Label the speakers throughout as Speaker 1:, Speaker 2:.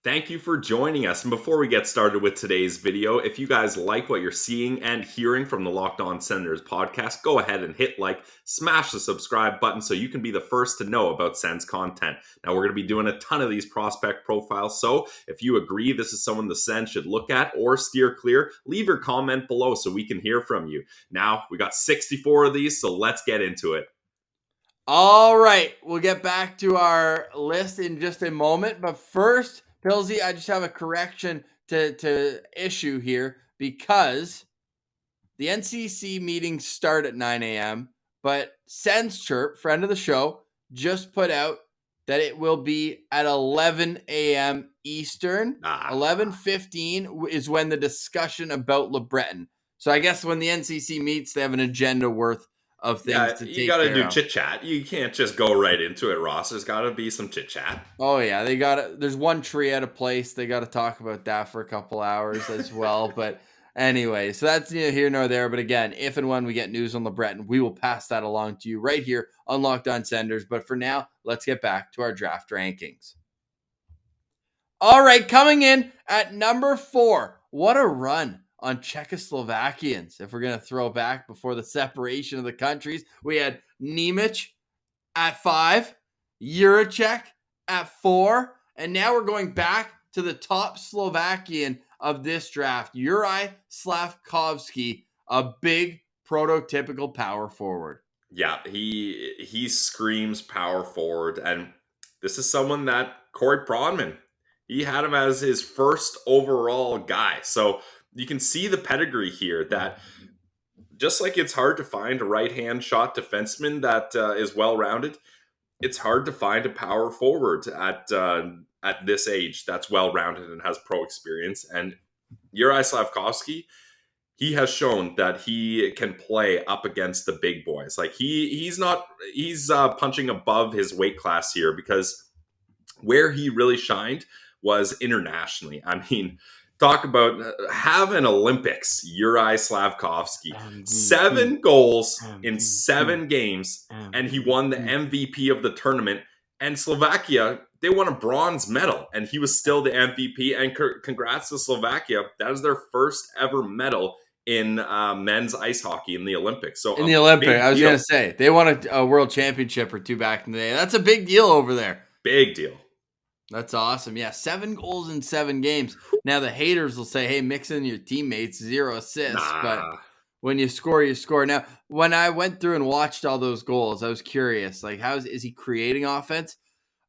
Speaker 1: Thank you for joining us. And before we get started with today's video, if you guys like what you're seeing and hearing from the Locked On Senators podcast, go ahead and hit like, smash the subscribe button so you can be the first to know about Sens content. Now, we're going to be doing a ton of these prospect profiles, so if you agree this is someone the Sens should look at or steer clear, leave your comment below so we can hear from you. Now, we got 64 of these, so let's get into it.
Speaker 2: All right, we'll get back to our list in just a moment, but first, Pilsy, I just have a correction to issue here because the NCC meetings start at 9 a.m., but Sens Chirp, friend of the show, just put out that it will be at 11 a.m. Eastern. 11:15 is when the discussion about LeBreton. So I guess when the NCC meets, they have an agenda worth of things to take care of.
Speaker 1: You got to do chit chat. You can't just go right into it, Ross. There's got to be some chit chat.
Speaker 2: Oh yeah, they got it. There's one tree at a place. They got to talk about that for a couple hours as well. But anyway, so that's neither here nor there. But again, if and when we get news on LeBreton, we will pass that along to you right here on Locked On Senders. But for now, let's get back to our draft rankings. All right, coming in at number 4. What a run on Czechoslovakians. If we're going to throw back before the separation of the countries, we had Nemec at 5, Juracek at 4, and now we're going back to the top Slovakian of this draft, Juraj Slafkovsky, a big prototypical power forward.
Speaker 1: Yeah, he screams power forward, and this is someone that Corey Pronman, he had him as his first overall guy. So you can see the pedigree here that just like it's hard to find a right-hand shot defenseman that is well-rounded, it's hard to find a power forward at this age that's well-rounded and has pro experience. And Juraj Slafkovsky, he has shown that he can play up against the big boys. Like he's punching above his weight class here, because where he really shined was internationally. I mean, talk about have an Olympics. Juraj Slafkovsky, 7 goals in 7 games, and he won the MVP of the tournament. And Slovakia, they won a bronze medal, and he was still the MVP. And congrats to Slovakia. That is their first ever medal in men's ice hockey in the Olympics. So
Speaker 2: in the Olympics, I was going to say, they won a world championship or 2 back in the day. That's a big deal over there.
Speaker 1: Big deal.
Speaker 2: That's awesome. Yeah, 7 goals in 7 games. Now the haters will say, hey, mix in your teammates, 0 assists. But when you score, you score. Now, when I went through and watched all those goals, I was curious, like, is he creating offense?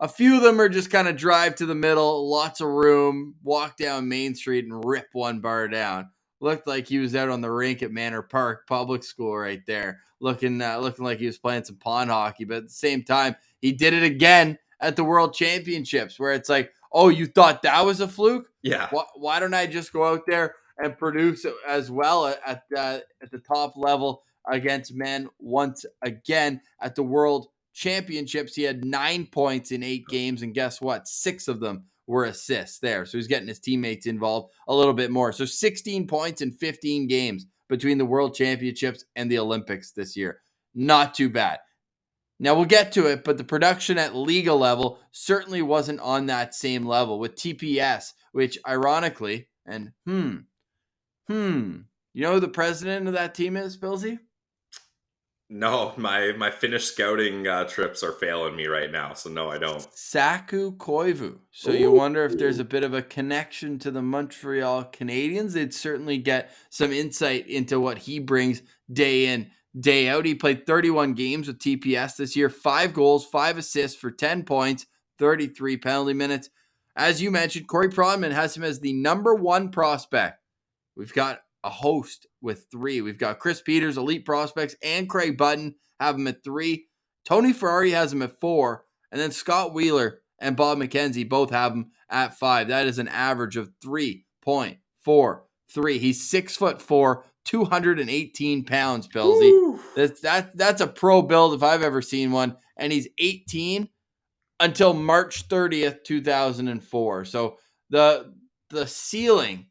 Speaker 2: A few of them are just kind of drive to the middle, lots of room, walk down Main Street and rip one bar down. Looked like he was out on the rink at Manor Park Public School right there, looking like he was playing some pond hockey. But at the same time, he did it again at the World Championships, where it's like, oh, you thought that was a fluke?
Speaker 1: Yeah.
Speaker 2: Why don't I just go out there and produce as well at the top level against men once again at the World Championships? He had 9 points in 8 games, and guess what? 6 of them were assists there. So he's getting his teammates involved a little bit more. So 16 points in 15 games between the World Championships and the Olympics this year. Not too bad. Now we'll get to it, but the production at Liga level certainly wasn't on that same level with TPS, which ironically, and you know who the president of that team is, Pilsy?
Speaker 1: No, my Finnish scouting trips are failing me right now, so no, I don't.
Speaker 2: Saku Koivu. So you wonder if there's a bit of a connection to the Montreal Canadiens. They'd certainly get some insight into what he brings day in, day out. He played 31 games with TPS this year, 5 goals, 5 assists for 10 points, 33 penalty minutes. As you mentioned, Corey Pronman has him as the number 1 prospect. We've got a host with 3. We've got Chris Peters, Elite Prospects, and Craig Button have him at 3. Tony Ferrari has him at 4. And then Scott Wheeler and Bob McKenzie both have him at 5. That is an average of 3.43. He's 6'4", 218 pounds, Pilsy. That's a pro build if I've ever seen one. And he's 18 until March 30th, 2004. So the ceiling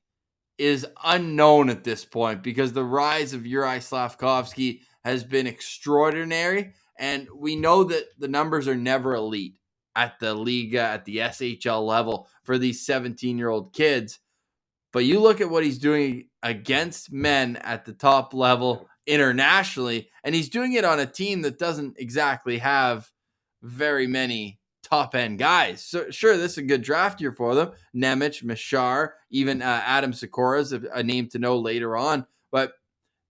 Speaker 2: is unknown at this point, because the rise of Juraj Slafkovsky has been extraordinary, and we know that the numbers are never elite. at the Liga, at the SHL level for these 17-year-old kids. But you look at what he's doing against men at the top level internationally, and he's doing it on a team that doesn't exactly have very many top-end guys. So, sure, this is a good draft year for them. Nemec, Machar, even Adam Sikora is a name to know later on. But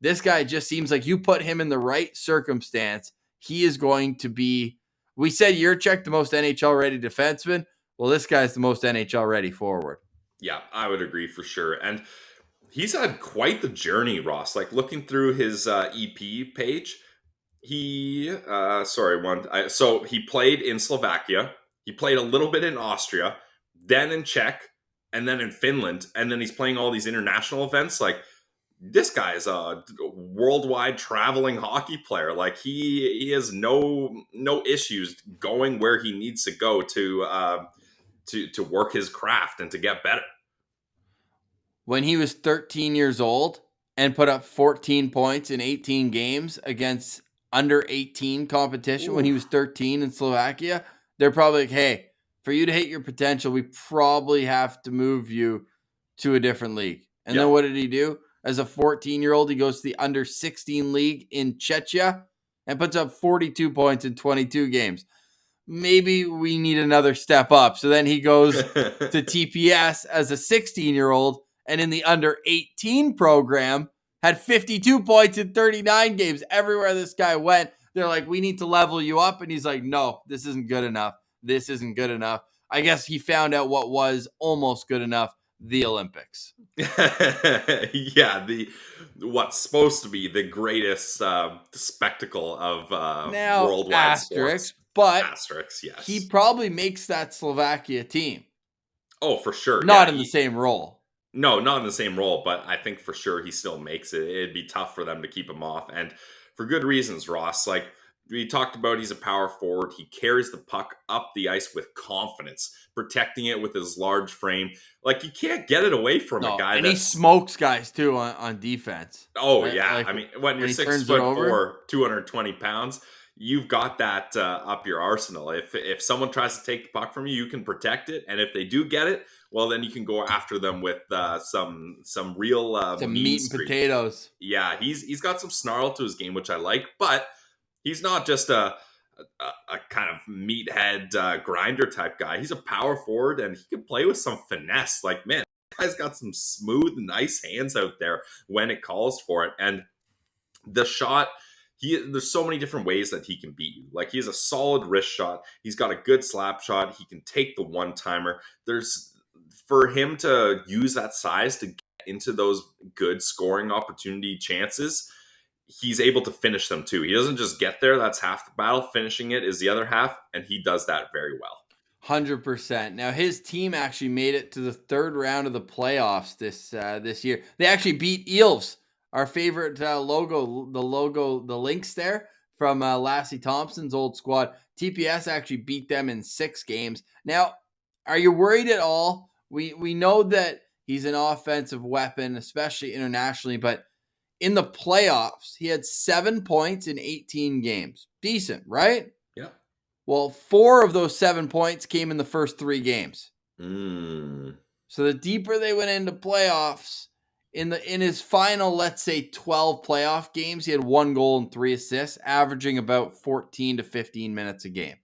Speaker 2: this guy just seems like you put him in the right circumstance, he is going to be, we said Juraj, the most NHL-ready defenseman. Well, this guy's the most NHL-ready forward.
Speaker 1: Yeah, I would agree for sure. And he's had quite the journey, Ross. Like looking through his EP page, he so he played in Slovakia, he played a little bit in Austria, then in Czech, and then in Finland, and then he's playing all these international events. Like this guy is a worldwide traveling hockey player. Like he has no issues going where he needs to go to work his craft and to get better.
Speaker 2: When he was 13 years old and put up 14 points in 18 games against under 18 competition, when he was 13 in Slovakia, they're probably like, hey, for you to hit your potential, we probably have to move you to a different league. And then what did he do? As a 14-year-old, he goes to the under 16 league in Czechia and puts up 42 points in 22 games. Maybe we need another step up. So then he goes to TPS as a 16-year-old, and in the under 18 program had 52 points in 39 games. Everywhere this guy went, they're like, we need to level you up. And he's like, no, this isn't good enough. This isn't good enough. I guess he found out what was almost good enough, the Olympics.
Speaker 1: Yeah, what's supposed to be the greatest spectacle of
Speaker 2: now,
Speaker 1: worldwide
Speaker 2: asterisks,
Speaker 1: sports.
Speaker 2: But
Speaker 1: asterisks, yes.
Speaker 2: He probably makes that Slovakia team.
Speaker 1: Oh, for sure.
Speaker 2: Not in the same role.
Speaker 1: No, not in the same role, but I think for sure he still makes it. It'd be tough for them to keep him off. And for good reasons, Ross. Like we talked about, he's a power forward. He carries the puck up the ice with confidence, protecting it with his large frame. Like you can't get it away from a guy.
Speaker 2: And he smokes guys too on defense.
Speaker 1: Oh, right? Yeah. Like, I mean, when you're 6'4", 220 pounds, you've got that up your arsenal. If someone tries to take the puck from you, you can protect it. And if they do get it, well, then you can go after them with some real
Speaker 2: some meat and potatoes.
Speaker 1: Yeah, he's got some snarl to his game, which I like. But he's not just a kind of meathead grinder type guy. He's a power forward, and he can play with some finesse. Like, man, this guy's got some smooth, nice hands out there when it calls for it. And the shot, there's so many different ways that he can beat you. Like, he has a solid wrist shot. He's got a good slap shot. He can take the one-timer. For him to use that size to get into those good scoring opportunity chances, he's able to finish them too. He doesn't just get there. That's half the battle. Finishing it is the other half, and he does that very well.
Speaker 2: 100%. Now, his team actually made it to the third round of the playoffs this year. They actually beat Eels, our favorite logo, the Lynx there from Lassie Thompson's old squad. TPS actually beat them in 6 games. Now, are you worried at all? We know that he's an offensive weapon, especially internationally, but in the playoffs, he had 7 points in 18 games. Decent, right?
Speaker 1: Yeah.
Speaker 2: Well, 4 of those 7 points came in the first 3 games. So the deeper they went into playoffs, in his final, let's say 12 playoff games, he had 1 goal and 3 assists, averaging about 14 to 15 minutes a game.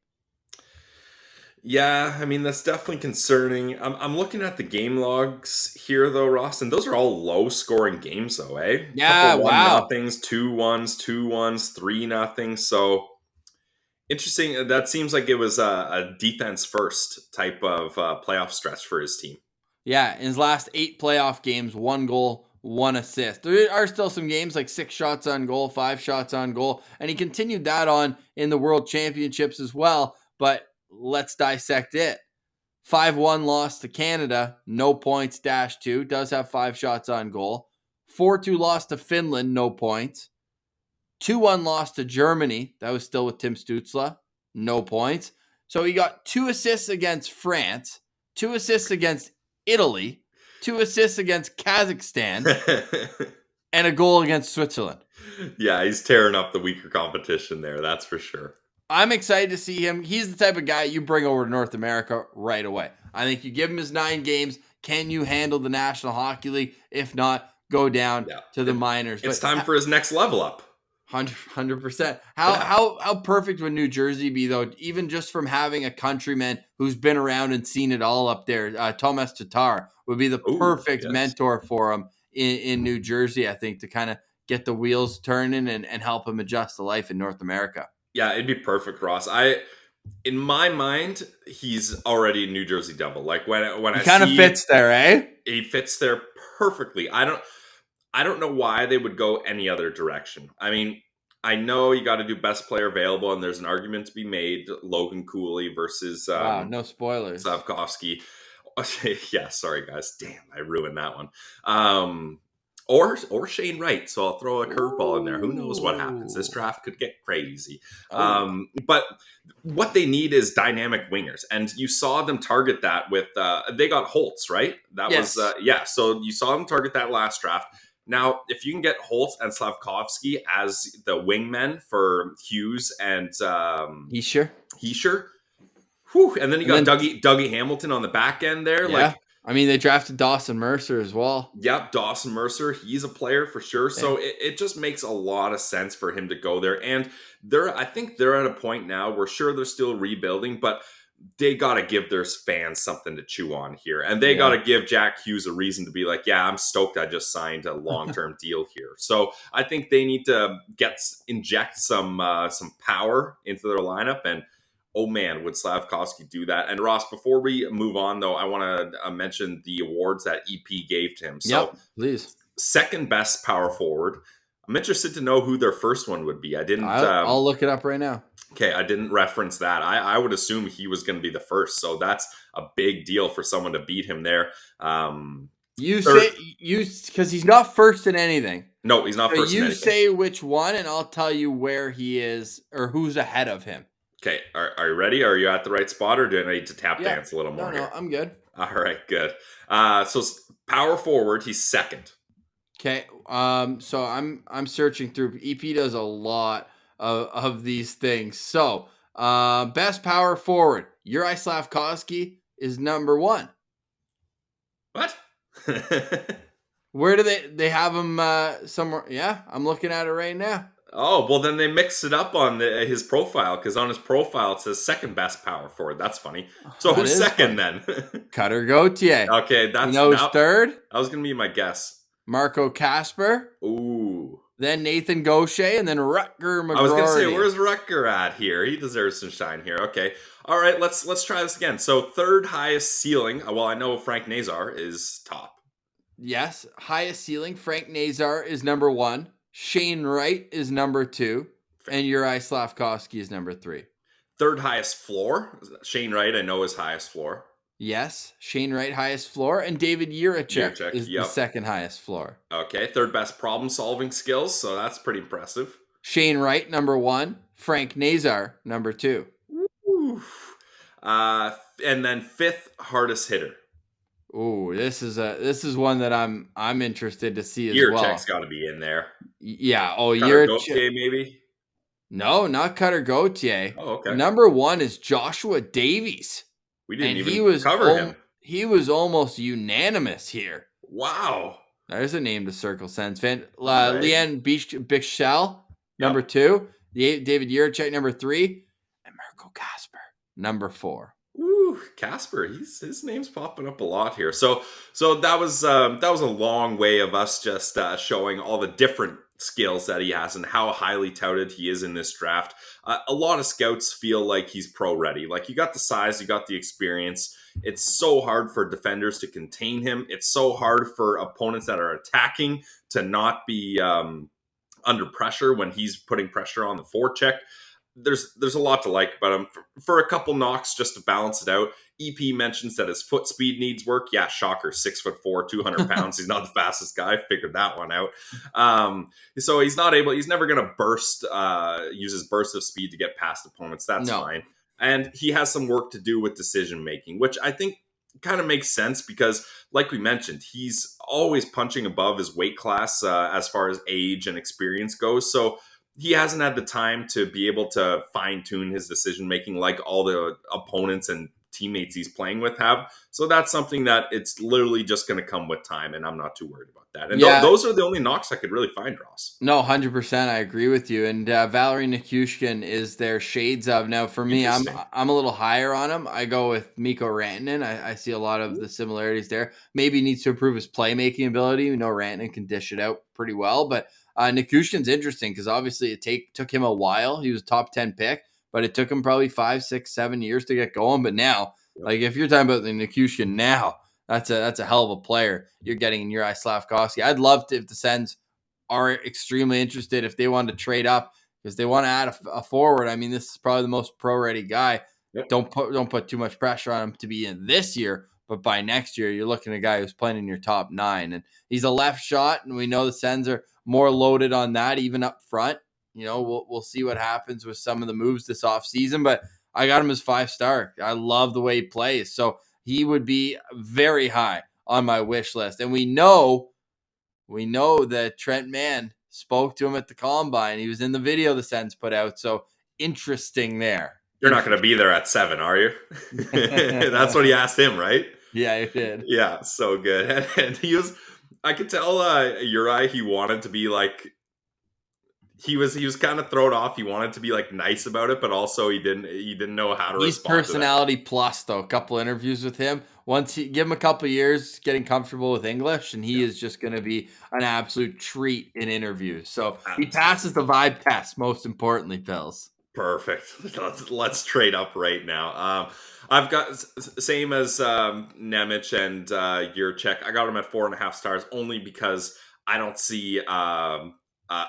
Speaker 1: Yeah, I mean, that's definitely concerning. I'm looking at the game logs here, though, Ross, and those are all low-scoring games, though, eh?
Speaker 2: Yeah, wow.
Speaker 1: 1-0s, 2-1s, 2-1s, 3-0. So, interesting. That seems like it was a defense-first type of playoff stretch for his team.
Speaker 2: Yeah, in his last 8 playoff games, 1 goal, 1 assist. There are still some games like 6 shots on goal, 5 shots on goal, and he continued that on in the World Championships as well, but let's dissect it. 5-1 loss to Canada, no points, -2, does have 5 shots on goal. 4-2 loss to Finland, no points. 2-1 loss to Germany, that was still with Tim Stützle, no points. So he got 2 assists against France, 2 assists against Italy, 2 assists against Kazakhstan, and a goal against Switzerland.
Speaker 1: Yeah, he's tearing up the weaker competition there, that's for sure.
Speaker 2: I'm excited to see him. He's the type of guy you bring over to North America right away. I think you give him his 9 games. Can you handle the National Hockey League? If not, go down
Speaker 1: Yeah.
Speaker 2: to the minors.
Speaker 1: It's
Speaker 2: But
Speaker 1: time for his next level up.
Speaker 2: 100%.
Speaker 1: Yeah.
Speaker 2: How perfect would New Jersey be, though? Even just from having a countryman who's been around and seen it all up there. Thomas Tatar would be the
Speaker 1: Ooh,
Speaker 2: perfect
Speaker 1: yes.
Speaker 2: mentor for him in New Jersey, I think, to kind of get the wheels turning and help him adjust to life in North America.
Speaker 1: Yeah, it'd be perfect, Ross. In my mind, he's already a New Jersey Devil. Like when
Speaker 2: He
Speaker 1: I
Speaker 2: kind of
Speaker 1: see
Speaker 2: fits there, eh?
Speaker 1: he fits there perfectly. I don't know why they would go any other direction. I mean, I know you got to do best player available, and there's an argument to be made: Logan Cooley versus
Speaker 2: Wow, no spoilers.
Speaker 1: Slafkovsky. Yeah, sorry guys. Damn, I ruined that one. Or Shane Wright. So I'll throw a curveball in there. Who knows what happens? This
Speaker 2: Ooh.
Speaker 1: draft could get crazy.
Speaker 2: Oh.
Speaker 1: But what they need is dynamic wingers, and you saw them target that with they got Holtz, right? That
Speaker 2: Yes.
Speaker 1: was yeah. So you saw them target that last draft. Now, if you can get Holtz and Slafkovsky as the wingmen for Hughes and
Speaker 2: Heischer.
Speaker 1: Whew, and then you got
Speaker 2: And then-
Speaker 1: Dougie Hamilton on the back end there.
Speaker 2: Yeah.
Speaker 1: Like,
Speaker 2: I mean, they drafted Dawson Mercer as well.
Speaker 1: yep, Dawson Mercer, he's a player for sure. So it just makes a lot of sense for him to go there. And I think they're at a point now where sure they're still rebuilding, but they got to give their fans something to chew on here. And they got to give Jack Hughes a reason to be like, yeah, I'm stoked I just signed a long-term deal here. So I think they need to inject some power into their lineup. And oh man, would Slafkovsky do that? And Ross, before we move on though, I want to mention the awards that EP gave to him. So
Speaker 2: please.
Speaker 1: Second best power forward. I'm interested to know who their first one would be. I didn't.
Speaker 2: I'll look it up right now.
Speaker 1: Okay, I didn't reference that. I would assume he was going to be the first, so that's a big deal for someone to beat him there.
Speaker 2: Say because he's not first in anything.
Speaker 1: No, he's not first in anything.
Speaker 2: You say which one, and I'll tell you where he is or who's ahead of him.
Speaker 1: Okay, are you ready? Are you at the right spot, or do I need to tap dance a little more?
Speaker 2: No, I'm good.
Speaker 1: All right, good. So power forward, he's second.
Speaker 2: Okay, so I'm searching through. EP does a lot of these things. So, best power forward, Juraj Slafkovsky is number 1.
Speaker 1: What?
Speaker 2: Where do they have him somewhere? Yeah, I'm looking at it right now.
Speaker 1: Oh, well, then they mixed it up on his profile, because on his profile it says second best power forward. That's funny. So who's second then?
Speaker 2: Cutter Gauthier.
Speaker 1: Okay, that's
Speaker 2: who's third?
Speaker 1: That was going to be my guess.
Speaker 2: Marco Kasper.
Speaker 1: Ooh.
Speaker 2: Then Nathan Gaucher, and then Rutger McGroarty.
Speaker 1: I was going to say, where's Rutger at here? He deserves some shine here. Okay. All right, let's try this again. So third highest ceiling. Well, I know Frank Nazar is top.
Speaker 2: Yes, highest ceiling. Frank Nazar is number 1. Shane Wright is number 2. And Juraj Slafkovsky is number 3.
Speaker 1: Third highest floor. Shane Wright, I know, is highest floor.
Speaker 2: Yes, Shane Wright highest floor, and David Juracek is the second highest floor.
Speaker 1: Okay, third best problem solving skills, so that's pretty impressive.
Speaker 2: Shane Wright number 1, Frank Nazar number 2.
Speaker 1: Woo. And then fifth hardest hitter.
Speaker 2: Ooh, this is one that I'm interested to see as well.
Speaker 1: Juracek's got to be in there.
Speaker 2: Yeah. Oh,
Speaker 1: Juracek maybe.
Speaker 2: No, not Cutter Gauthier.
Speaker 1: Oh, okay.
Speaker 2: Number 1 is Joshua Davies.
Speaker 1: We didn't even cover him.
Speaker 2: He was almost unanimous here.
Speaker 1: Wow.
Speaker 2: There's a name to circle, Sens fan. Leanne Bichsel, number 2. David Juracek, number 3. And Marco Kasper, number 4.
Speaker 1: Woo, Kasper, his name's popping up a lot here. So that was a long way of us just showing all the different skills that he has and how highly touted he is in this draft. A lot of scouts feel like he's pro ready. Like, you got the size, you got the experience. It's so hard for defenders to contain him. It's so hard for opponents that are attacking to not be under pressure when he's putting pressure on the forecheck. There's a lot to like about him. For a couple knocks just to balance it out, EP mentions that his foot speed needs work. Yeah, shocker, 6'4", 200 pounds. He's not the fastest guy. Figured that one out. So he's never going to use his burst of speed to get past opponents. That's fine. And he has some work to do with decision making, which I think kind of makes sense because, like we mentioned, he's always punching above his weight class as far as age and experience goes. So he hasn't had the time to be able to fine tune his decision making like all the opponents and teammates he's playing with have. So that's something that it's literally just going to come with time, and I'm not too worried about that. And
Speaker 2: Yeah,
Speaker 1: those are the only knocks I could really find, Ross.
Speaker 2: no, 100%. I agree with you. And Valerie Nichushkin is their shades of. Now, for me,
Speaker 1: Interesting.
Speaker 2: I'm a little higher on him. I go with Mikko Rantanen. I see a lot of the similarities there. Maybe needs to improve his playmaking ability. We know Rantanen can dish it out pretty well, but Nichushkin's interesting because obviously it took him a while. He was a top 10 pick, but it took him probably 5, 6, 7 years to get going. But now, like if you're talking about the Nichushkin now, that's a hell of a player you're getting in Juraj Slafkovsky. I'd love to if the Sens are extremely interested if they want to trade up because they want to add a forward. I mean, this is probably the most pro-ready guy.
Speaker 1: Yep.
Speaker 2: Don't put too much pressure on him to be in this year, but by next year, you're looking at a guy who's playing in your top 9, and he's a left shot, and we know the Sens are more loaded on that, even up front. We'll see what happens with some of the moves this offseason, but I got him as 5-star. I love the way he plays, so he would be very high on my wish list, and we know that Trent Mann spoke to him at the Combine. He was in the video the Sens put out. So interesting there.
Speaker 1: You're not going to be there at 7, are you? That's what he asked him, right?
Speaker 2: Yeah, he did.
Speaker 1: Yeah, so good. And I could tell Uri, he wanted to be like, he was kind of thrown off. He wanted to be like nice about it, but also he didn't know how to
Speaker 2: He's
Speaker 1: respond
Speaker 2: personality plus, though. A couple interviews with him. Once he give him a couple years getting comfortable with English, and he is just going to be an absolute treat in interviews. So he passes the vibe test. Most importantly, Pills.
Speaker 1: Perfect. Let's trade up right now. I've got same as Nemec and Jurček. I got him at 4.5 stars only because I don't see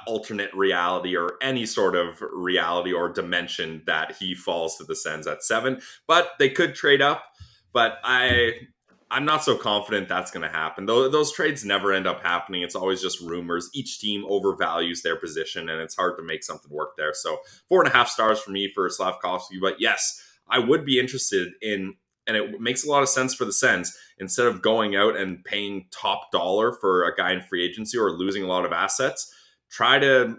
Speaker 1: alternate reality or any sort of reality or dimension that he falls to the Sens at 7. But they could trade up. But I'm not so confident that's going to happen. Those trades never end up happening. It's always just rumors. Each team overvalues their position, and it's hard to make something work there. So 4.5 stars for me for Slafkovsky. But yes, I would be interested in, and it makes a lot of sense for the Sens, instead of going out and paying top dollar for a guy in free agency or losing a lot of assets, try to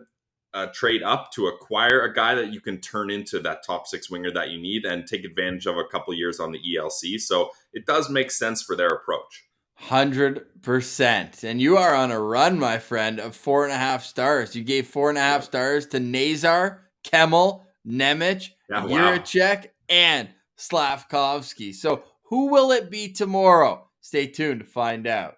Speaker 1: trade up to acquire a guy that you can turn into that top 6 winger that you need and take advantage of a couple years on the ELC. So it does make sense for their approach.
Speaker 2: 100%. And you are on a run, my friend, of 4.5 stars. You gave 4.5 stars to Nazar, Kemmel, Nemec, Jurček, and Slafkovsky. So who will it be tomorrow? Stay tuned to find out.